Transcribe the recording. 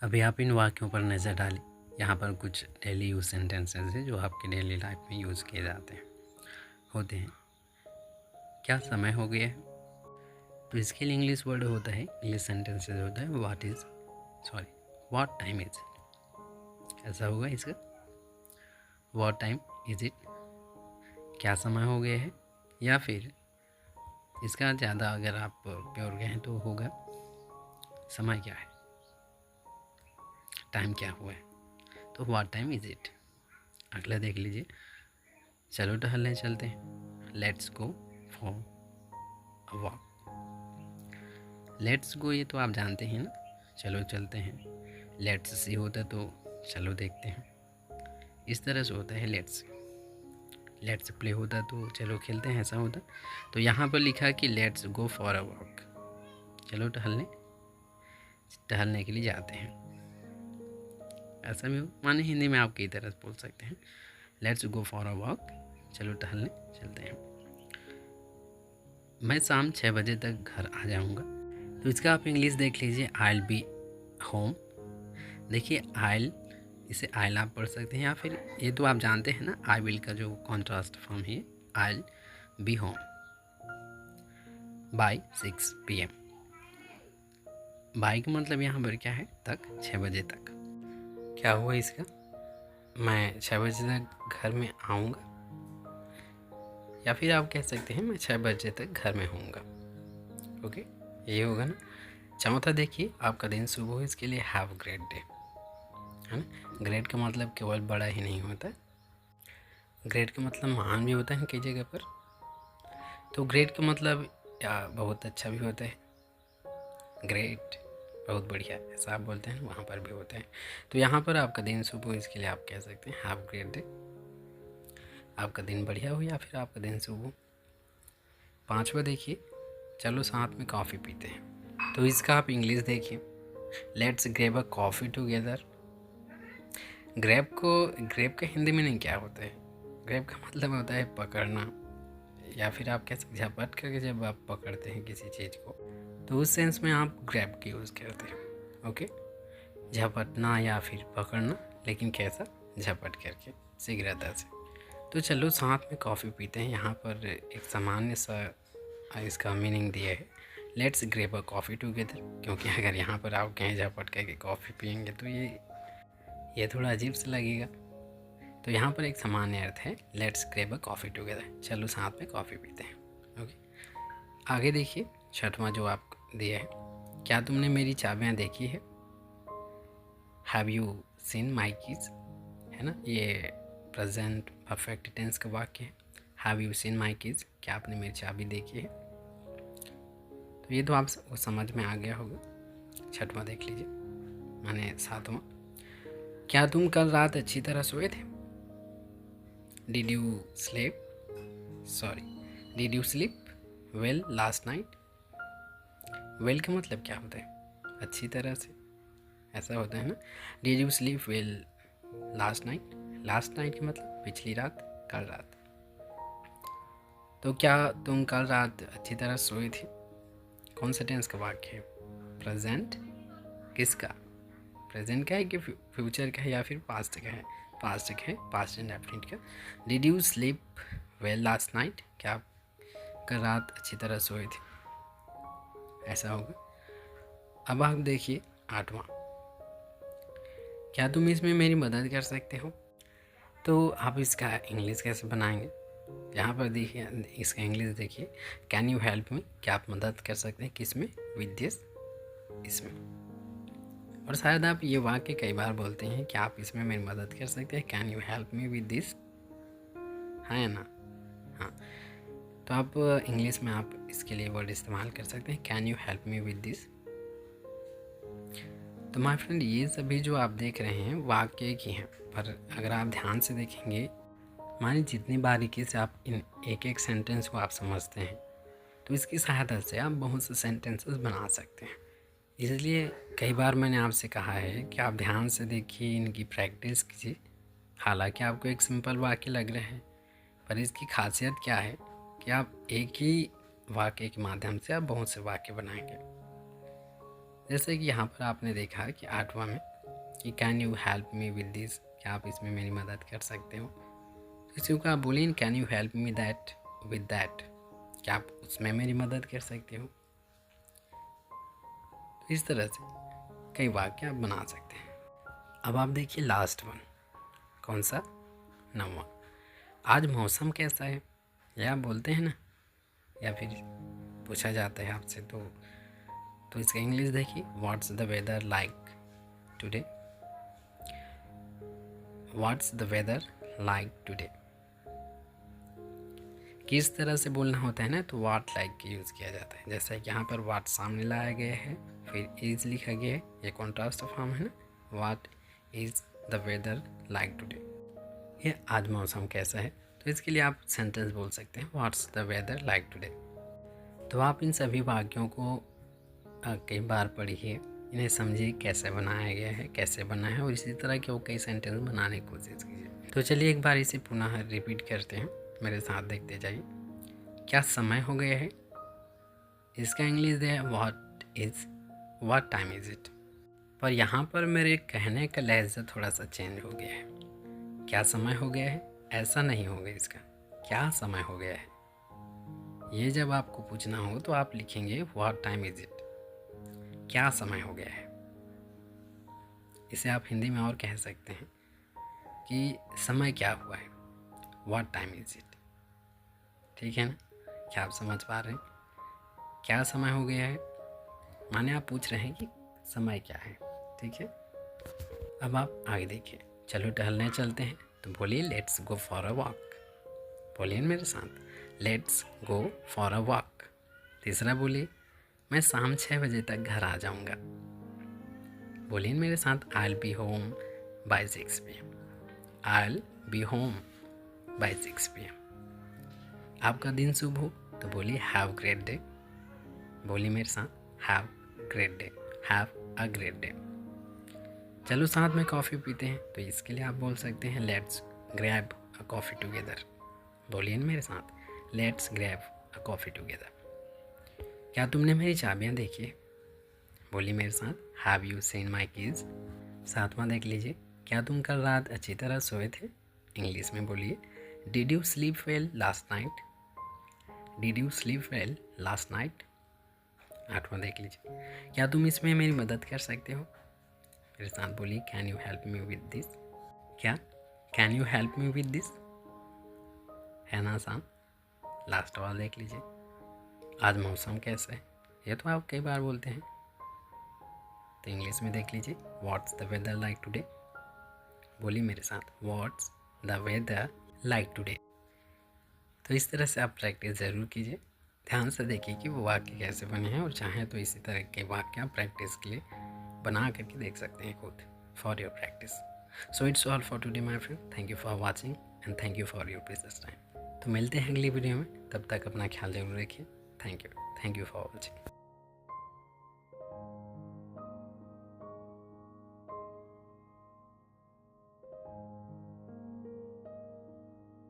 अभी आप इन वाक्यों पर नज़र डालें। यहाँ पर कुछ डेली यूज सेंटेंसेस हैं जो आपके डेली लाइफ में यूज़ किए जाते हैं होते हैं। क्या समय हो गया है? तो इसके लिए इंग्लिश वर्ड होता है, इंग्लिश सेंटेंसेस होता है व्हाट टाइम इज इट। ऐसा होगा इसका, व्हाट टाइम इज इट, क्या समय हो गया है। या फिर इसका ज़्यादा अगर आप प्योर गए हैं तो होगा समय क्या है, टाइम क्या हुआ है। तो व्हाट टाइम इज इट। अगला देख लीजिए, चलो टहलने चलते हैं। Let's go for a walk. Let's go ये तो आप जानते हैं ना, चलो चलते हैं। लेट्स सी होता तो चलो देखते हैं, इस तरह से होता है लेट्स। लेट्स प्ले होता तो चलो खेलते हैं, ऐसा होता। तो यहाँ पर लिखा कि let's go for a walk, चलो टहलने के लिए जाते हैं। ऐसा भी हो, माने हिंदी में आप कई तरह से बोल सकते हैं। Let's go for a walk, चलो टहलने चलते हैं। मैं शाम 6 बजे तक घर आ जाऊंगा। तो इसका आप इंग्लिश देख लीजिए, आई विल बी होम। देखिए आइल, इसे आइल आप पढ़ सकते हैं, या फिर ये तो आप जानते हैं ना, आई विल का जो कॉन्ट्रास्ट फॉर्म है, I will be home by 6 PM। By का मतलब यहाँ पर क्या है, तक, 6 बजे तक। क्या हुआ इसका, मैं 6 बजे तक घर में आऊँगा, या फिर आप कह सकते हैं मैं 6 बजे तक घर में होऊंगा। ओके, यही होगा ना। चौथा देखिए, आपका दिन शुभ हो, इसके लिए हैव ग्रेट डे, है ना। ग्रेट का मतलब केवल बड़ा ही नहीं होता, ग्रेट का मतलब महान भी होता है कई जगह पर। तो ग्रेट का मतलब बहुत अच्छा भी होता है, ग्रेट बहुत बढ़िया, ऐसा आप बोलते हैं, वहाँ पर भी होता है। तो यहाँ पर आपका दिन शुभ हो, इसके लिए आप कह सकते हैं हैव ग्रेट डे, आपका दिन बढ़िया हो या फिर आपका दिन शुभ हो। पांचवा देखिए, चलो साथ में कॉफ़ी पीते हैं। तो इसका आप इंग्लिश देखिए, let's grab a coffee together. Grab का हिंदी में नहीं क्या होता है, ग्रेप का मतलब होता है पकड़ना, या फिर आप कह सकते झपट करके जब आप पकड़ते हैं किसी चीज़ को, तो उस सेंस में आप ग्रैब की यूज़ करते हैं। ओके, झपटना या फिर पकड़ना, लेकिन कैसा, झपट करके, शीघ्रता से। तो चलो साथ में कॉफ़ी पीते हैं, यहाँ पर एक सामान्य सा इसका मीनिंग दिया है, let's grab a coffee together. क्योंकि अगर यहाँ पर आप कहें झपट करके कॉफ़ी पियेंगे तो ये थोड़ा अजीब सा लगेगा। तो यहाँ पर एक सामान्य अर्थ है, let's grab a coffee together, चलो साथ में कॉफ़ी पीते हैं। ओके, आगे देखिए, छठवां जो आप दिया है, क्या तुमने मेरी चाबियाँ देखी है। Have you seen my keys, है ना, ये प्रेजेंट परफेक्ट टेंस का वाक्य है। Have you seen my keys, क्या आपने मेरी चाबी देखी है। तो ये तो आप समझ में आ गया होगा। छठवां देख लीजिए, माने सातवां, क्या तुम कल रात अच्छी तरह सोए थे। Did you sleep well last night. Well का मतलब क्या होता है, अच्छी तरह से, ऐसा होता है ना। Did you sleep well last night, last night का मतलब पिछली रात, कल रात। तो क्या तुम कल रात अच्छी तरह सोए थे, कौन सा टेंस का वाक्य है, प्रेजेंट किसका, प्रेजेंट का है कि फ्यूचर का है या फिर पास्ट का है, पास्ट का है, पास्ट एंड डेफिनिट का। Did you sleep well last night, क्या आप कल रात अच्छी तरह सोए थे, ऐसा होगा। अब आप देखिए आठवां, क्या तुम इसमें मेरी मदद कर सकते हो। तो आप इसका इंग्लिश कैसे बनाएंगे, यहाँ पर देखिए, इसका इंग्लिश देखिए, कैन यू हेल्प मी, क्या आप मदद कर सकते हैं किस में, विद दिस, इसमें। और शायद आप ये वाक्य कई बार बोलते हैं कि आप इसमें मेरी मदद कर सकते हैं, can you help me with this, है ना। हाँ, तो आप इंग्लिश में आप इसके लिए वर्ड इस्तेमाल कर सकते हैं, can you help me with this. तो माय फ्रेंड, ये सभी जो आप देख रहे हैं वाक्य की हैं, पर अगर आप ध्यान से देखेंगे, माने जितनी बारीकी से आप इन एक एक सेंटेंस को आप समझते हैं, तो इसकी सहायता से आप बहुत से सेंटेंसेस बना सकते हैं। इसलिए कई बार मैंने आपसे कहा है कि आप ध्यान से देखिए, इनकी प्रैक्टिस कीजिए। हालांकि आपको एक सिंपल वाक्य लग रहा है, पर इसकी खासियत क्या है कि आप एक ही वाक्य के माध्यम से आप बहुत से वाक्य बनाएंगे। जैसे कि यहाँ पर आपने देखा कि आठवां में कि can you help me with this, क्या आप इसमें मेरी मदद कर सकते हो। तो इसी को आप बोलिए can you help me that with that, क्या आप उसमें मेरी मदद कर सकते हो। तो इस तरह से कई वाक्य आप बना सकते हैं। अब आप देखिए लास्ट वन, कौन सा, 9वां। आज मौसम कैसा है, या आप बोलते हैं ना, या फिर पूछा जाता है आपसे तो इसका इंग्लिश देखिए, what's the weather like today, what's the weather like today. किस तरह से बोलना होता है ना, तो व्हाट लाइक का यूज़ किया जाता है। जैसा कि यहाँ पर व्हाट सामने लाया गया है, फिर इज लिखा गया है, ये कॉन्ट्रास्ट फॉर्म है ना, what is the weather like today, ये आज मौसम कैसा है। तो इसके लिए आप सेंटेंस बोल सकते हैं what's the weather like today. तो आप इन सभी वाक्यों को कई बार पढ़िए, इन्हें समझिए कैसे बनाया गया है, कैसे बना है, और इसी तरह के वो कई सेंटेंस बनाने की कोशिश कीजिए। तो चलिए एक बार इसे पुनः रिपीट करते हैं, मेरे साथ देखते जाइए। क्या समय हो गया है, इसका इंग्लिश है व्हाट टाइम इज़ इट। पर यहाँ पर मेरे कहने का लहजा थोड़ा सा चेंज हो गया है। क्या समय हो गया है ऐसा नहीं होगा इसका, क्या समय हो गया है। ये जब आपको पूछना हो तो आप लिखेंगे व्हाट टाइम इज़ इट, क्या समय हो गया है। इसे आप हिंदी में और कह सकते हैं कि समय क्या हुआ है, व्हाट टाइम इज़ इट। ठीक है ना, क्या आप समझ पा रहे हैं, क्या समय हो गया है, माने आप पूछ रहे हैं कि समय क्या है। ठीक है, अब आप आगे देखिए, चलो टहलने चलते हैं, तो बोलिए let's go for a walk. बोलिए मेरे साथ, let's go for a walk. तीसरा बोलिए, मैं शाम 6 बजे तक घर आ जाऊंगा। बोलिए मेरे साथ, I will be home by 6 PM। I will be home by 6 PM। आपका दिन शुभ हो, तो बोलिए हैव ग्रेट डे। बोलिए मेरे साथ, have great day, have a great day. चलो साथ में कॉफ़ी पीते हैं, तो इसके लिए आप बोल सकते हैं let's grab a coffee together. बोलिए मेरे साथ, let's grab a coffee together. क्या तुमने मेरी चाबियाँ देखी है। बोलिए मेरे साथ, have you seen my keys. 7वां देख लीजिए, क्या तुम कल रात अच्छी तरह सोए थे। इंग्लिश में बोलिए, did you sleep well last night. Did you sleep well last night. 8वां देख लीजिए, क्या तुम इसमें मेरी मदद कर सकते हो। मेरे साथ बोलिए, can you help me with this. क्या, can you help me with this, है ना आसान। लास्ट वाला देख लीजिए, आज मौसम कैसा है, ये तो आप कई बार बोलते हैं, तो इंग्लिश में देख लीजिए, what's the weather like today. बोलिए मेरे साथ, what's the weather like today. तो इस तरह से आप प्रैक्टिस ज़रूर कीजिए, ध्यान से देखिए कि वो वाक्य कैसे बने हैं, और चाहें तो इसी तरह के वाक्य आप प्रैक्टिस के लिए बना करके देख सकते हैं खुद, for your practice. So it's all for today my friend, thank you for watching and thank you for your precious time. तो मिलते हैं अगली वीडियो में, तब तक अपना ख्याल जरूर रखिए। Thank you for watching.